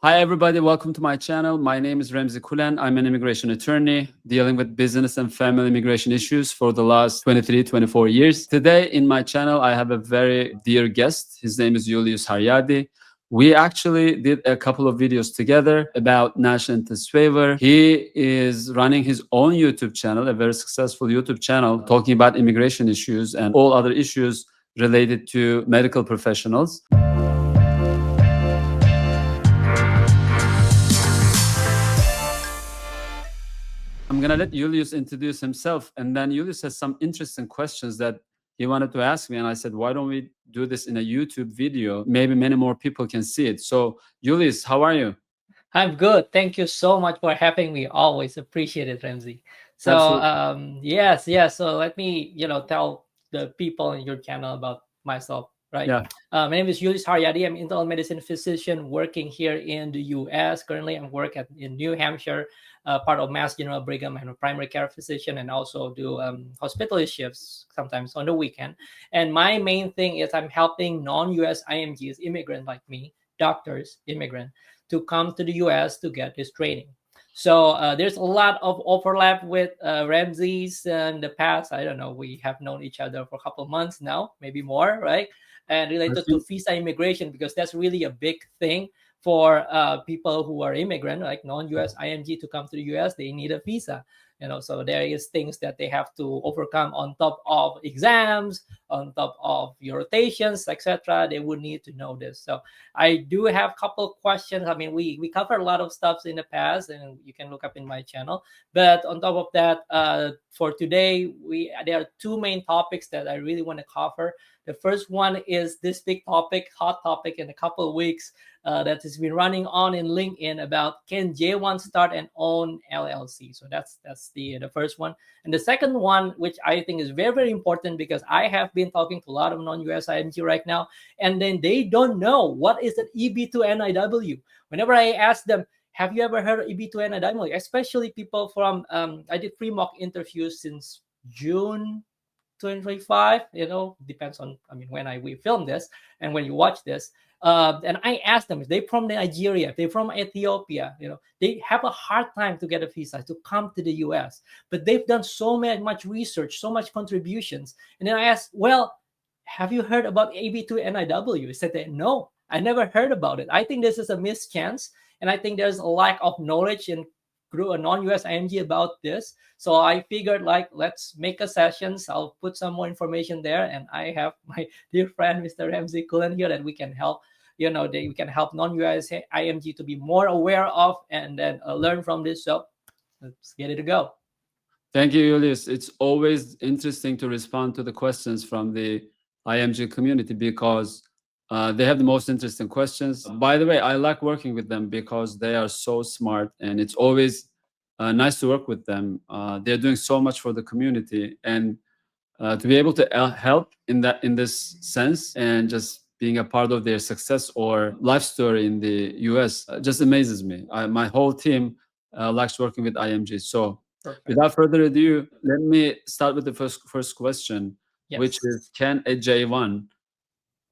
Hi, everybody. Welcome to my channel. My name is Remzi Kulen. I'm an immigration attorney dealing with business and family immigration issues for the last 23, 24 years. Today in my channel, I have a very dear guest. His name is Julius Haryadi. We actually did a couple of videos together about national interest waiver. He is running his own YouTube channel, a very successful YouTube channel, talking about immigration issues and all other issues related to medical professionals. I'm going to let Julius introduce himself, and then Julius has some interesting questions that he wanted to ask me, and I said, why don't we do this in a YouTube video? Maybe many more people can see it. So, Julius, how are you? I'm good. Thank you so much for having me. Always appreciate it, Remzi. So, Absolutely. yes. So let me, tell the people in your channel about myself, right? Yeah. My name is Julius Haryadi. I'm internal medicine physician working here in the U.S. Currently, I'm working in New Hampshire, part of Mass General Brigham. I'm a primary care physician and also do hospital shifts sometimes on the weekend. And my main thing is I'm helping non-U.S. IMGs, immigrant like me, doctors, immigrant, to come to the US to get this training. So there's a lot of overlap with Ramses in the past. I don't know. We have known each other for a couple of months now, maybe more, right? And I related to see. visa immigration, because that's really a big thing for people who are immigrant, like non-US IMG to come to the US, they need a visa. So there is things that they have to overcome on top of exams, on top of your rotations, etc. They would need to know this. So I do have a couple of questions. I mean, we covered a lot of stuff in the past, and you can look up in my channel. But on top of that, for today, there are two main topics that I really want to cover. The first one is this big topic, hot topic in a couple of weeks that has been running on in LinkedIn about can J1 start and own LLC. So that's the first one. And the second one, which I think is very, very important because I have been talking to a lot of non-US IMG right now, and then they don't know what is an EB2 NIW. Whenever I ask them, have you ever heard of EB2 NIW? Especially people from, I did free mock interviews since June 2025. Depends on, when we film this and when you watch this. And I asked them if they're from Nigeria, if they're from Ethiopia, they have a hard time to get a visa to come to the US, but they've done so much research, so much contributions. And then I asked, well, have you heard about AB2 NIW? He said that, no, I never heard about it. I think this is a missed chance. And I think there's a lack of knowledge in a non-US IMG about this. So I figured, like, let's make a sessions. I'll put some more information there. And I have my dear friend, Mr. Remzi Kulen here, that we can help. We can help non-US IMG to be more aware of and then learn from this. So let's get it to go. Thank you, Julius. It's always interesting to respond to the questions from the IMG community because they have the most interesting questions. By the way, I like working with them because they are so smart, and it's always nice to work with them. They're doing so much for the community, and to be able to help in this sense and just being a part of their success or life story in the US just amazes me. My whole team likes working with IMG. So Perfect. without further ado, let me start with the first question, which Yes. is, can a J1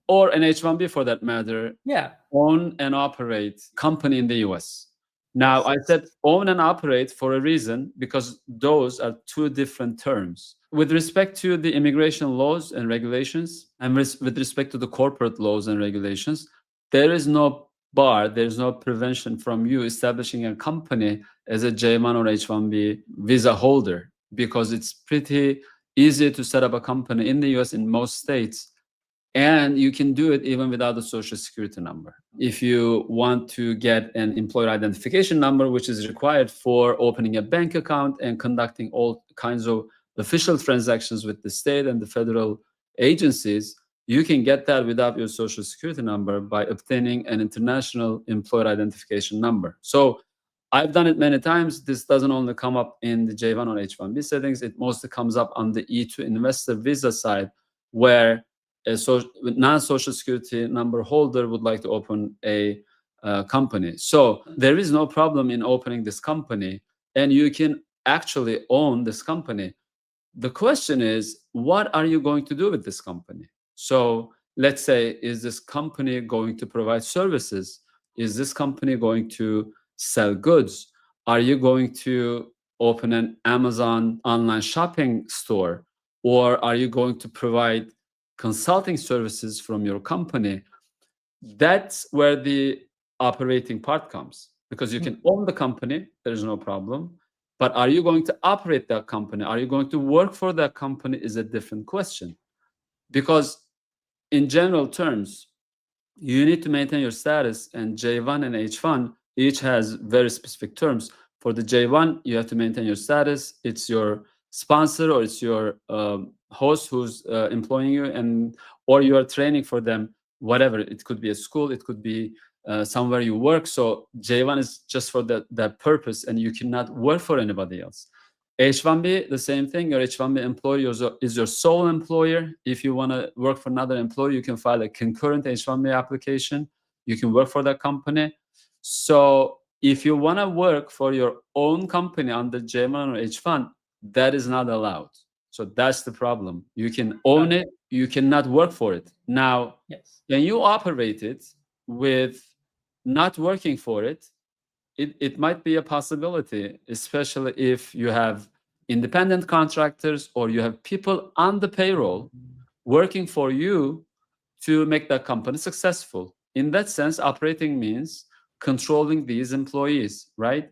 or an H1B for that matter Yeah. own and operate company in the US? Now, Yes. I said own and operate for a reason because those are two different terms. With respect to the immigration laws and regulations, and with respect to the corporate laws and regulations, there is no bar, there's no prevention from you establishing a company as a J1 or H1B visa holder because it's pretty easy to set up a company in the US in most states, and you can do it even without a social security number. If you want to get an employer identification number, which is required for opening a bank account and conducting all kinds of official transactions with the state and the federal agencies, you can get that without your social security number by obtaining an international employer identification number. So I've done it many times. This doesn't only come up in the J1 or H1B settings, it mostly comes up on the E2 investor visa side, where a non-social security number holder would like to open a company. So there is no problem in opening this company, and you can actually own this company. The question is, what are you going to do with this company? So let's say, is this company going to provide services Is this company going to sell goods? Are you going to open an Amazon online shopping store? Or are you going to provide consulting services from your company? That's where the operating part comes, because you can own the company, there is no problem. But are you going to operate that company? Are you going to work for that company is a different question. Because in general terms, you need to maintain your status, and J1 and H1 each has very specific terms. For the J1, you have to maintain your status. It's your sponsor or it's your host who's employing you, and or you are training for them, whatever. It could be a school, it could be somewhere you work. So J1 is just for that purpose, and you cannot work for anybody else. H1B, the same thing. Your H1B employer is your sole employer. If you want to work for another employer, you can file a concurrent H1B application. You can work for that company. So if you want to work for your own company under J1 or H1, that is not allowed. So that's the problem. You can own it, you cannot work for it. Now, when you operate it with not working for it, it might be a possibility, especially if you have independent contractors or you have people on the payroll working for you to make that company successful. In that sense, operating means controlling these employees, right?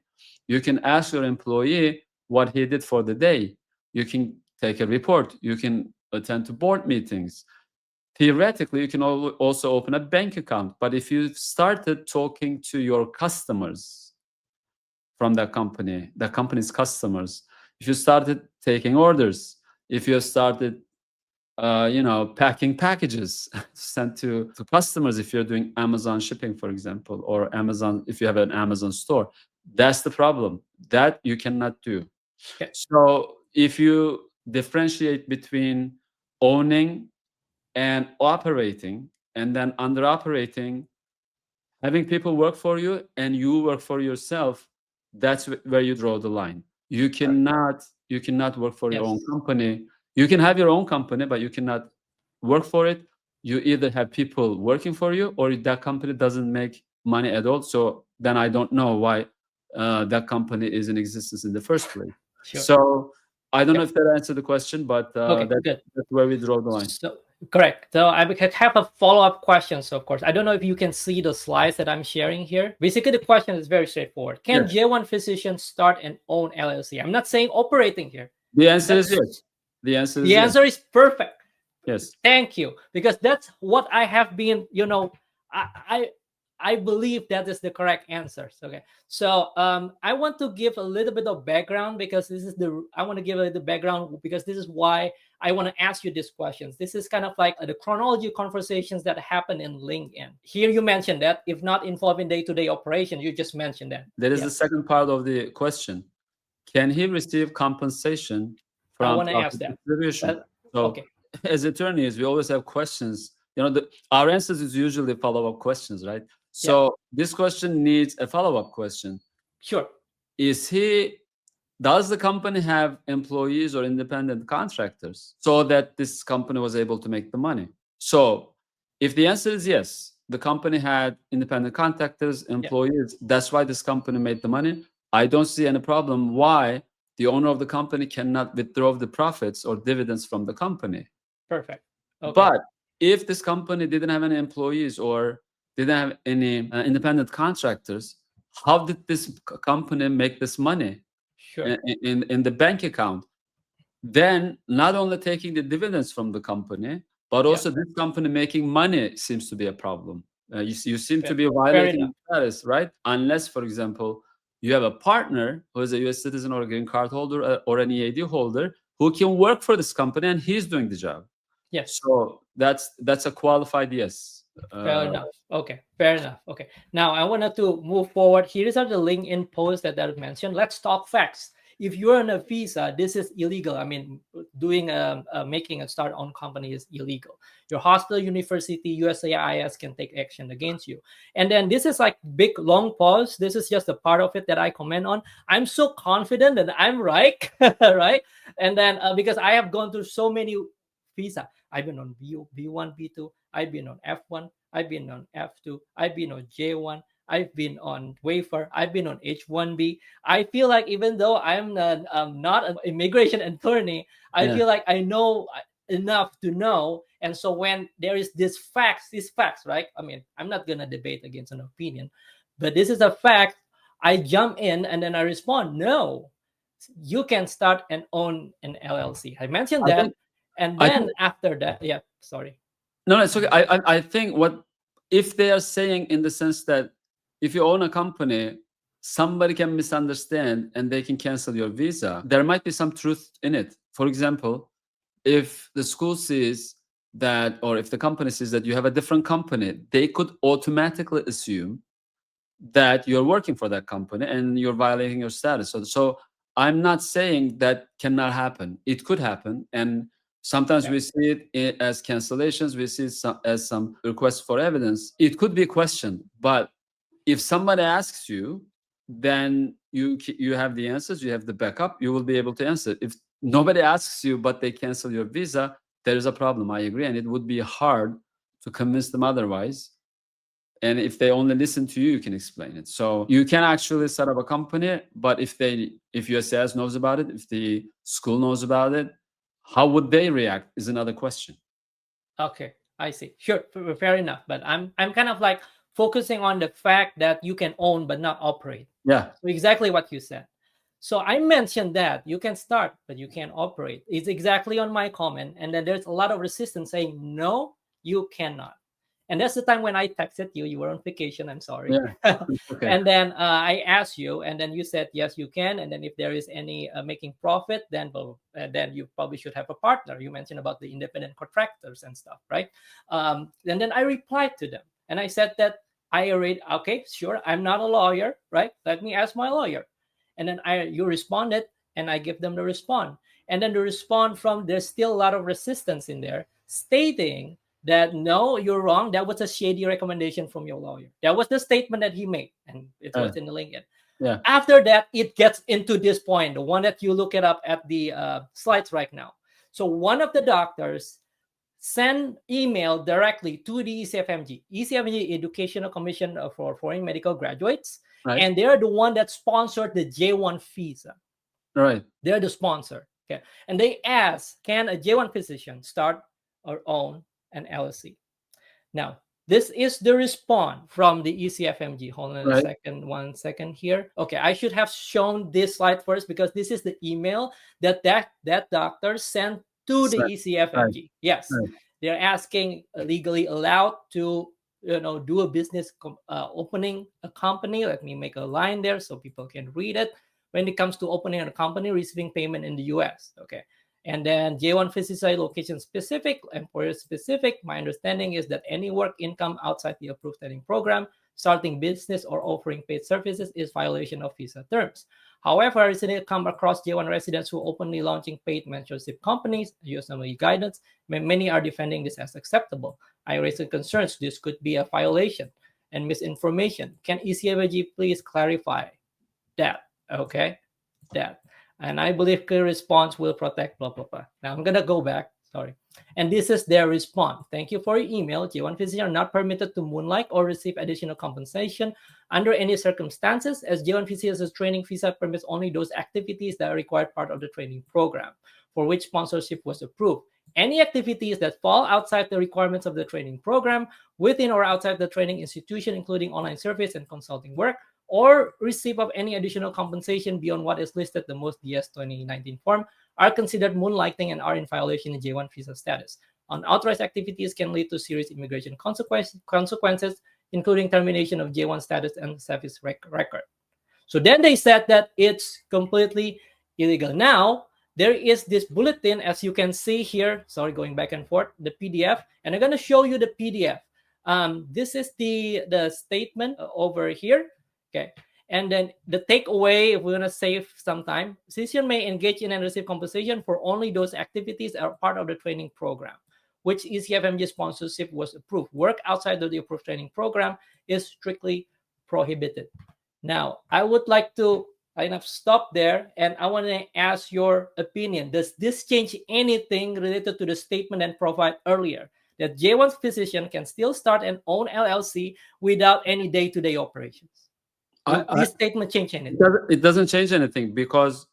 You can ask your employee what he did for the day. You can take a report. You can attend to board meetings. Theoretically, you can also open a bank account. But if you started talking to your customers from that company's customers, if you started taking orders, if you started packing packages sent to customers, if you're doing Amazon shipping, for example, or Amazon, if you have an Amazon store, that's the problem. That you cannot do. So if you differentiate between owning and operating, and then under operating, having people work for you and you work for yourself, that's where you draw the line. You cannot work for your own company. You can have your own company, but you cannot work for it. You either have people working for you, or that company doesn't make money at all. So then I don't know why that company is in existence in the first place. So I don't know if that answered the question, but that's where we draw the line. So, correct. So I have a follow-up question. So of course, I don't know if you can see the slides that I'm sharing here. Basically, the question is very straightforward. Can J1 physicians start and own LLC? I'm not saying operating here. The answer is yes. The answer is perfect. Yes. Thank you. Because that's what I have been, I believe that is the correct answer. Okay. So I want to give a little bit of background, because I want to give a little background because this is why I want to ask you these questions. This is kind of like the chronology conversations that happen in LinkedIn. Here you mentioned that if not involved in day-to-day operation, you just mentioned that. That is the second part of the question. Can he receive compensation from I want to ask that. Distribution? So as attorneys, we always have questions. Our answers is usually follow-up questions, right? So this question needs a follow-up question. Sure. Does the company have employees or independent contractors so that this company was able to make the money? So if the answer is yes, the company had independent contractors, employees, that's why this company made the money. I don't see any problem why the owner of the company cannot withdraw the profits or dividends from the company. Perfect. Okay. But if this company didn't have any employees or didn't have any independent contractors, how did this company make this money in the bank account? Then not only taking the dividends from the company, but also this company making money seems to be a problem. You seem to be violating status, right? Unless, for example, you have a partner who is a U.S. citizen or a green card holder or an EAD holder who can work for this company and he's doing the job. Yes. So that's a qualified yes. Fair enough. Okay. Fair enough. Okay. Now I wanted to move forward. Here is the LinkedIn post that I mentioned. Let's talk facts. If you're on a visa, this is illegal. I mean, doing making a start-on company is illegal. Your hospital, university, USCIS can take action against you. And then this is like big long pause. This is just a part of it that I comment on. I'm so confident that I'm right, right? And then because I have gone through so many visa. I've been on B1, B2. I've been on F1. I've been on F2. I've been on J1. I've been on waiver, I've been on H1B. I feel like even though I'm not an immigration attorney, I feel like I know enough to know. And so when there is these facts, right? I mean, I'm not gonna debate against an opinion, but this is a fact. I jump in and then I respond, no, you can start and own an LLC. I mentioned that. And then after that, yeah, sorry. No, it's okay. I think if they are saying in the sense that if you own a company, somebody can misunderstand and they can cancel your visa, there might be some truth in it. For example, if the school sees that, or if the company sees that you have a different company, they could automatically assume that you're working for that company and you're violating your status. So I'm not saying that cannot happen. It could happen. And sometimes we see it as cancellations, we see it as some requests for evidence. It could be questioned, but if somebody asks you, then you have the answers, you have the backup, you will be able to answer. If nobody asks you, but they cancel your visa, there is a problem. I agree. And it would be hard to convince them otherwise. And if they only listen to you, you can explain it. So you can actually set up a company, but if USCIS knows about it, if the school knows about it, how would they react is another question. Okay, I see. Sure, fair enough. But I'm kind of like focusing on the fact that you can own but not operate. Yeah. So exactly what you said. So I mentioned that you can start, but you can't operate. It's exactly on my comment. And then there's a lot of resistance saying, no, you cannot. And that's the time when I texted you. You were on vacation. I'm sorry. Yeah. Okay. And then I asked you, and then you said, yes, you can. And then if there is any making profit, then you probably should have a partner. You mentioned about the independent contractors and stuff, right? And then I replied to them. And I said that I already, okay, sure, I'm not a lawyer, right? Let me ask my lawyer. And then you responded, and I give them the response. And then the response from, there's still a lot of resistance in there, stating that, no, you're wrong. That was a shady recommendation from your lawyer. That was the statement that he made, and it was in the LinkedIn. Yeah. After that, it gets into this point, the one that you look it up at the slides right now. So one of the doctors send email directly to the ECFMG, Educational Commission for Foreign Medical Graduates, right. And they're the one that sponsored the J-1 visa. Right. They're the sponsor. Okay, and they ask, can a J-1 physician start or own an LLC? Now, this is the response from the ECFMG. Hold on a second, 1 second here. Okay, I should have shown this slide first because this is the email that doctor sent to the ECFMG. Right. Yes, they're asking legally allowed to do a business opening a company. Let me make a line there so people can read it. When it comes to opening a company, receiving payment in the US. Okay. And then J1 physicist location specific, employer specific. My understanding is that any work income outside the approved training program, starting business or offering paid services is violation of visa terms. However, I recently come across J1 residents who openly launching paid mentorship companies, USMLE guidance. Many are defending this as acceptable. I raise concerns this could be a violation and misinformation. Can ECFMG please clarify that? Okay, that. And I believe clear response will protect blah, blah, blah. Now I'm going to go back. Sorry. And this is their response. Thank you for your email. J1 physicians are not permitted to moonlight or receive additional compensation under any circumstances, as J1 physicians' training visa permits only those activities that are required part of the training program for which sponsorship was approved. Any activities that fall outside the requirements of the training program, within or outside the training institution, including online service and consulting work, or receive of any additional compensation beyond what is listed the most DS 2019 form, are considered moonlighting and are in violation of J1 visa status. Unauthorized activities can lead to serious immigration consequences, including termination of J1 status and service record. So then they said that it's completely illegal. Now, there is this bulletin, as you can see here. Sorry, going back and forth, the PDF. And I'm going to show you the PDF. This is the statement over here. Okay. And then the takeaway, if we're going to save some time, physician may engage in and receive compensation for only those activities that are part of the training program, which ECFMG sponsorship was approved. Work outside of the approved training program is strictly prohibited. Now, I would like to kind of stop there, and I want to ask your opinion. Does this change anything related to the statement and provide earlier? that J1 physician can still start and own LLC without any day-to-day operations. Will this statement change anything? It doesn't change anything, because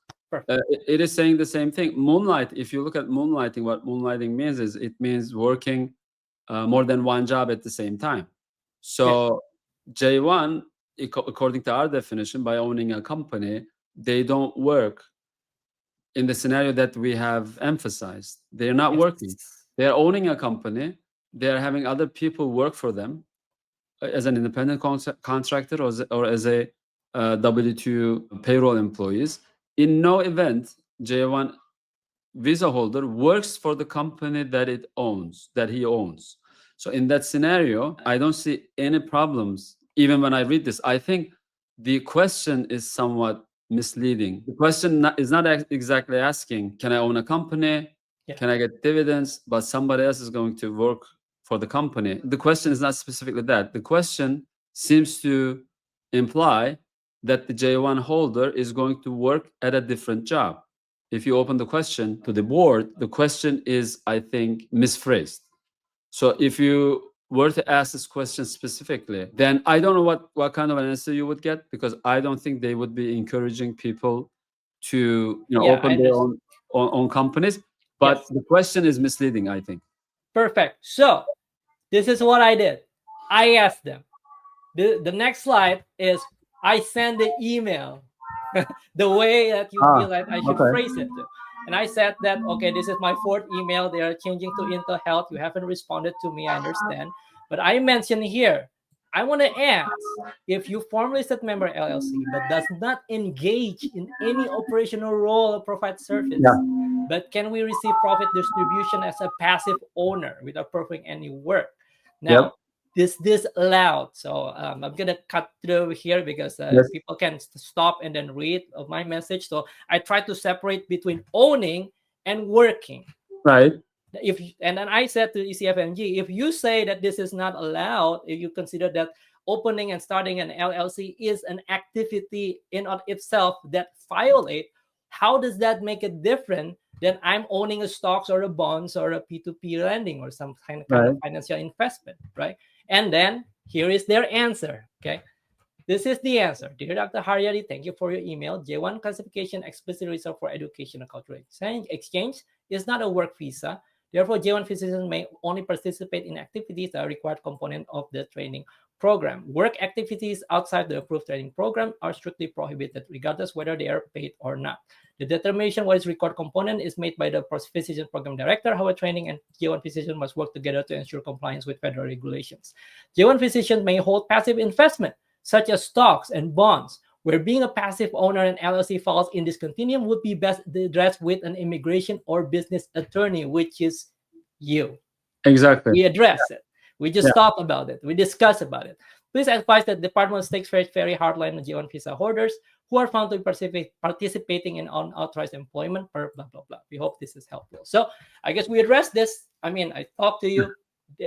it is saying the same thing. Moonlight, if you look at moonlighting, what moonlighting means is it means working more than one job at the same time. So J1, according to our definition, by owning a company, they don't work in the scenario that we have emphasized. They're not working. They're owning a company. They're having other people work for them as an independent contractor or as a W2 payroll employees. In no event, J1 visa holder works for the company that he owns. So in that scenario, I don't see any problems. Even when I read this, I think the question is somewhat misleading. The question is not exactly asking, can I own a company? Can I get dividends? But somebody else is going to work for the company. The question is not specifically that. The question seems to imply that the J1 holder is going to work at a different job. If you open the question to the board, the question is, I think, misphrased. So if you were to ask this question specifically, then I don't know what kind of an answer you would get, because I don't think they would be encouraging people to open their own companies. But the question is misleading, I think. Perfect. So this is what I did. I asked them. The next slide is I send the email the way that you feel like I should phrase it to. And I said that, okay, this is my 4th email. They are changing to Intel Health. You haven't responded to me. I understand. But I mentioned here, I want to ask, if you formally set member LLC but does not engage in any operational role or provide service, but can we receive profit distribution as a passive owner without performing any work? Now, is this allowed? So I'm gonna cut through here because people can stop and then read of my message. So I try to separate between owning and working. Right. And then I said to ECFMG, if you say that this is not allowed, if you consider that opening and starting an LLC is an activity in of itself that violate, how does that make it different than I'm owning a stocks or a bonds or a P2P lending or some kind of financial investment, right? And then here is their answer, okay? This is the answer. Dear Dr. Haryadi, thank you for your email. J1 classification explicitly reserved for educational cultural exchange is not a work visa. Therefore, J1 physicians may only participate in activities that are required component of the training program. Work activities outside the approved training program are strictly prohibited, regardless whether they are paid or not. The determination what is required component is made by the physician program director. However, training and J1 physician must work together to ensure compliance with federal regulations. J1 physicians may hold passive investment, such as stocks and bonds, where being a passive owner and LLC falls in this continuum would be best addressed with an immigration or business attorney, which is you. Exactly. We address it. We just talk about it. We discuss about it. Please advise that the department takes very hard line on J1 visa holders who are found to be participating in unauthorized employment, blah, blah, blah. We hope this is helpful. So I guess we addressed this. I mean, I talked to you.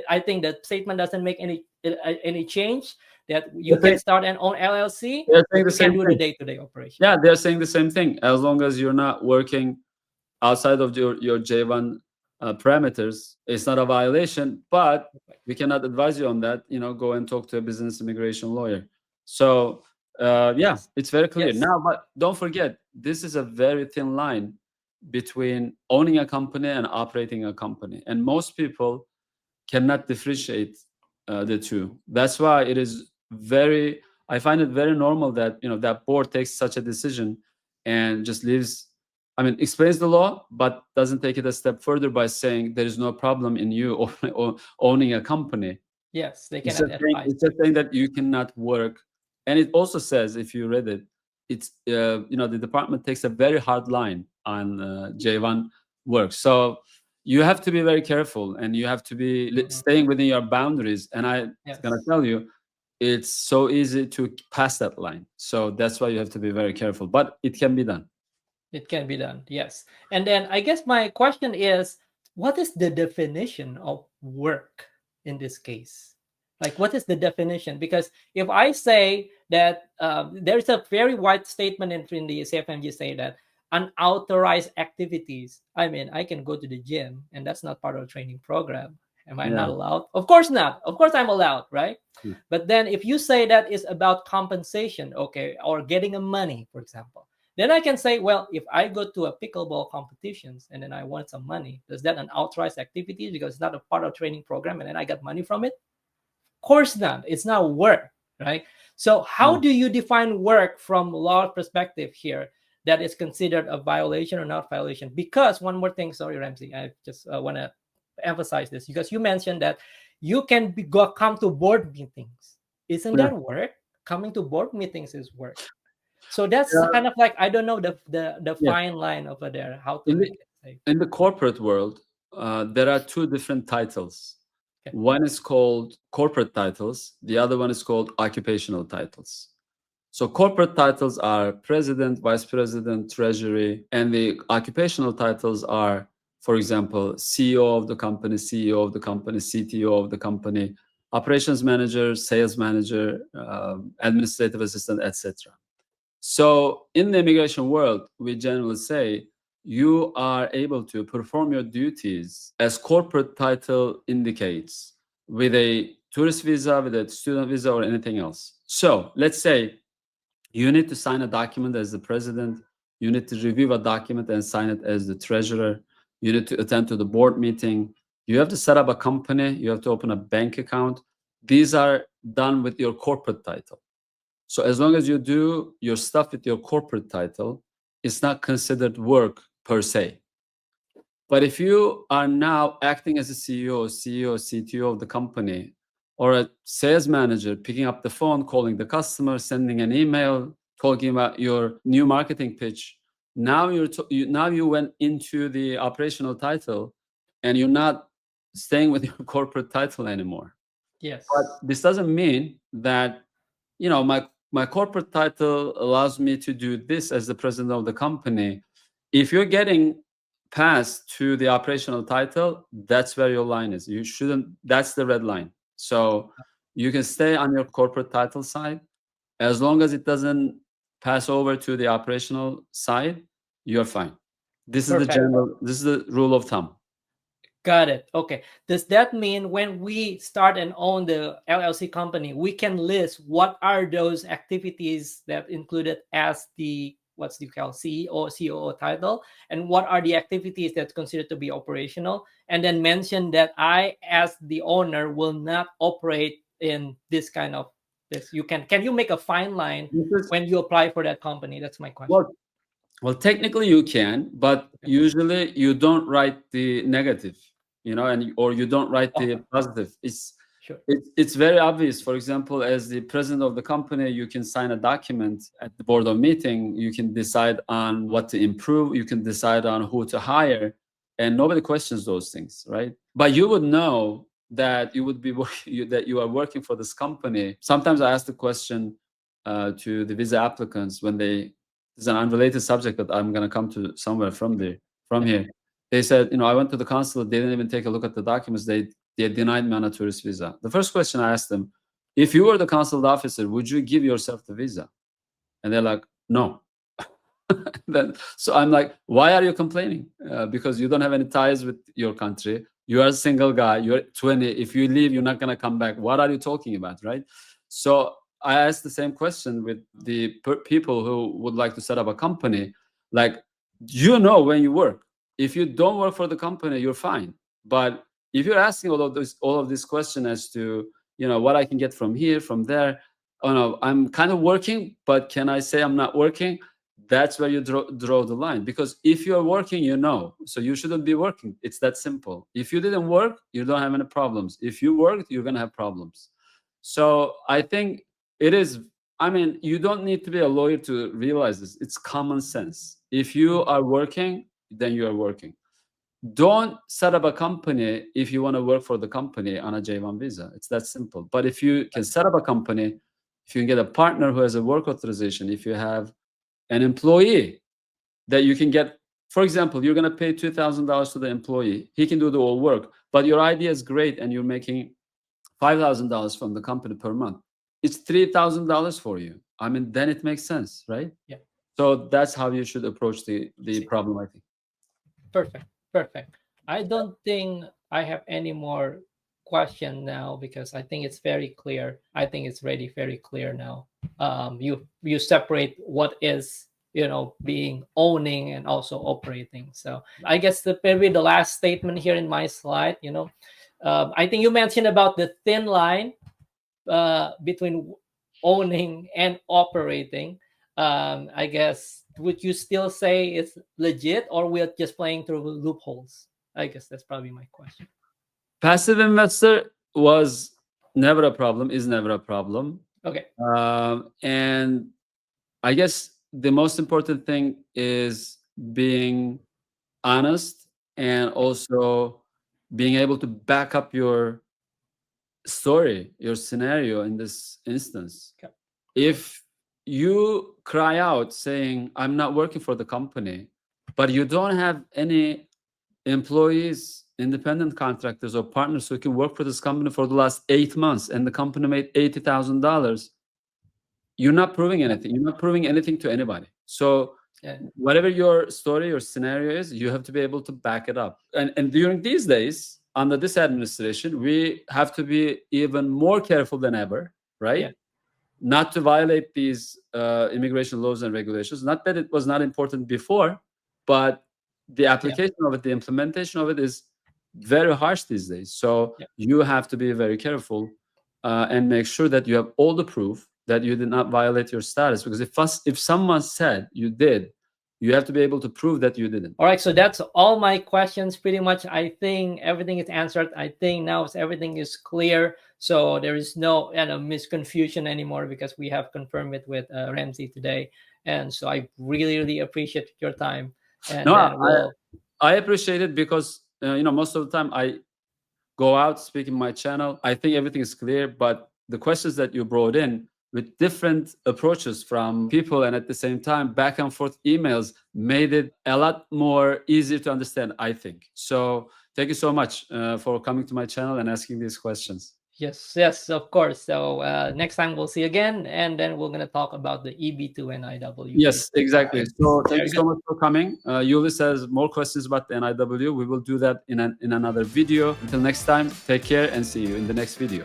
I think the statement doesn't make any change, that you can start an own LLC. You can do the day-to-day operation. Yeah, they're saying the same thing. As long as you're not working outside of your J1 parameters, it's not a violation, but we cannot advise you on that. Go and talk to a business immigration lawyer. So it's very clear now. But don't forget, this is a very thin line between owning a company and operating a company, and most people cannot differentiate the two. That's why I find it very normal that that board takes such a decision and just explains the law, but doesn't take it a step further by saying there is no problem in you owning a company. Yes, they It's cannot advise. It's just saying that you cannot work. And it also says, if you read it, it's the department takes a very hard line on J1 work. So you have to be very careful, and you have to be staying within your boundaries. And I'm going to tell you, it's so easy to pass that line. So that's why you have to be very careful. But it can be done. It can be done, yes. And then I guess my question is, what is the definition of work in this case? Like, what is the definition? Because if I say that there's a very wide statement in the ECFMG say that unauthorized activities, I mean, I can go to the gym and that's not part of the training program. Am I Yeah. not allowed? Of course not. Of course I'm allowed, right? Hmm. But then if you say that is about compensation, okay, or getting a money, for example, then I can say, well, if I go to a pickleball competitions and then I want some money, is that an authorized activity because it's not a part of training program and then I got money from it? Of course not. It's not work, right? So how Yeah. do you define work from law perspective here that is considered a violation or not violation? Because one more thing, sorry, Remzi, I just want to emphasize this because you mentioned that you can come to board meetings. Isn't Yeah. that work? Coming to board meetings is work. So that's Yeah. kind of like I don't know the Yeah. fine line over there, how to In the make it safe. in the corporate world, there are two different titles. Okay. One is called corporate titles. The other one is called occupational titles. So corporate titles are president, vice president, treasury, and the occupational titles are, for example, CEO of the company, CEO of the company, CTO of the company, operations manager, sales manager, administrative assistant, etc. So in the immigration world, we generally say you are able to perform your duties as corporate title indicates with a tourist visa, with a student visa, or anything else. So let's say you need to sign a document as the president, you need to review a document and sign it as the treasurer, you need to attend to the board meeting, you have to set up a company, you have to open a bank account. These are done with your corporate title. So as long as you do your stuff with your corporate title, it's not considered work per se. But if you are now acting as a CEO, CTO of the company, or a sales manager, picking up the phone, calling the customer, sending an email, talking about your new marketing pitch, now now you went into the operational title, and you're not staying with your corporate title anymore. But Yes. this doesn't mean that my corporate title allows me to do this as the president of the company. If you're getting passed to the operational title, that's where your line is. You shouldn't. That's the red line. So you can stay on your corporate title side as long as it doesn't pass over to the operational side. You're fine. Perfect. This is the rule of thumb. Got it. Okay. Does that mean when we start and own the LLC company, we can list what are those activities that included as the what's the call CEO, COO title, and what are the activities that's considered to be operational, and then mention that I, as the owner, will not operate in this kind of this. Can you make a fine line This is when you apply for that company? That's my question. well, Well, technically you can, but Okay. usually you don't write the negative, or you don't write the Okay. positive. Sure. It's very obvious. For example, as the president of the company, you can sign a document at the board of meeting. You can decide on what to improve. You can decide on who to hire, and nobody questions those things, right? But you would know that that you are working for this company. Sometimes I ask the question to the visa applicants when they it's an unrelated subject that I'm going to come to somewhere from Yeah. here. They said, I went to the consulate. They didn't even take a look at the documents. They denied me on a tourist visa. The first question I asked them, if you were the consulate officer, would you give yourself the visa? And they're like, no. So I'm like, why are you complaining? Because you don't have any ties with your country. You are a single guy. You're 20. If you leave, you're not going to come back. What are you talking about, right? So I asked the same question with the people who would like to set up a company. Like, when you work. If you don't work for the company, you're fine. But if you're asking all of this question as to what I can get from here, from there, oh no, I'm kind of working, but can I say I'm not working? That's where you draw the line. Because if you're working, so you shouldn't be working. It's that simple. If you didn't work, you don't have any problems. If you worked, you're going to have problems. So I think it is, you don't need to be a lawyer to realize this. It's common sense. If you are working, then you are working. Don't set up a company if you want to work for the company on a J-1 visa. It's that simple. But if you can set up a company, if you can get a partner who has a work authorization, if you have an employee that you can get, for example, you're going to pay $2,000 to the employee. He can do the whole work, but your idea is great and you're making $5,000 from the company per month. It's $3,000 for you. Then it makes sense, right? Yeah. So that's how you should approach the problem, I think. Perfect. Perfect. I don't think I have any more question now, because I think it's very clear. I think it's really very clear now. You separate what is, being owning and also operating. So I guess maybe the last statement here in my slide, I think you mentioned about the thin line between owning and operating. I guess, would you still say it's legit, or we're just playing through loopholes? I guess that's probably my question. Passive investor was never a problem, is never a problem. Okay. And I guess the most important thing is being honest and also being able to back up your story, your scenario in this instance. Okay. If you cry out saying, I'm not working for the company, but you don't have any employees, independent contractors, or partners who can work for this company for the last 8 months, and the company made $80,000, you're not proving anything. You're not proving anything to anybody. So whatever your story or scenario is, you have to be able to back it up. And during these days, under this administration, we have to be even more careful than ever, right? Yeah. Not to violate these immigration laws and regulations. Not that it was not important before, but the application of it, the implementation of it is very harsh these days. So you have to be very careful and make sure that you have all the proof that you did not violate your status. Because if someone said you did, you have to be able to prove that you didn't. All right, so that's all my questions pretty much. I think everything is answered. I think now everything is clear. So there is no misconfusion anymore, because we have confirmed it with Remzi today. And so I really, really appreciate your time. And I appreciate it, because most of the time I go out speaking my channel. I think everything is clear, but the questions that you brought in with different approaches from people, and at the same time back and forth emails, made it a lot more easier to understand, I think. So thank you so much for coming to my channel and asking these questions. Yes, of course. So next time we'll see again, and then we're going to talk about the EB2 and NIW. Yes, exactly. So thank you so much for coming. Yulius has more questions about the NIW. We will do that in another video. Until next time, take care and see you in the next video.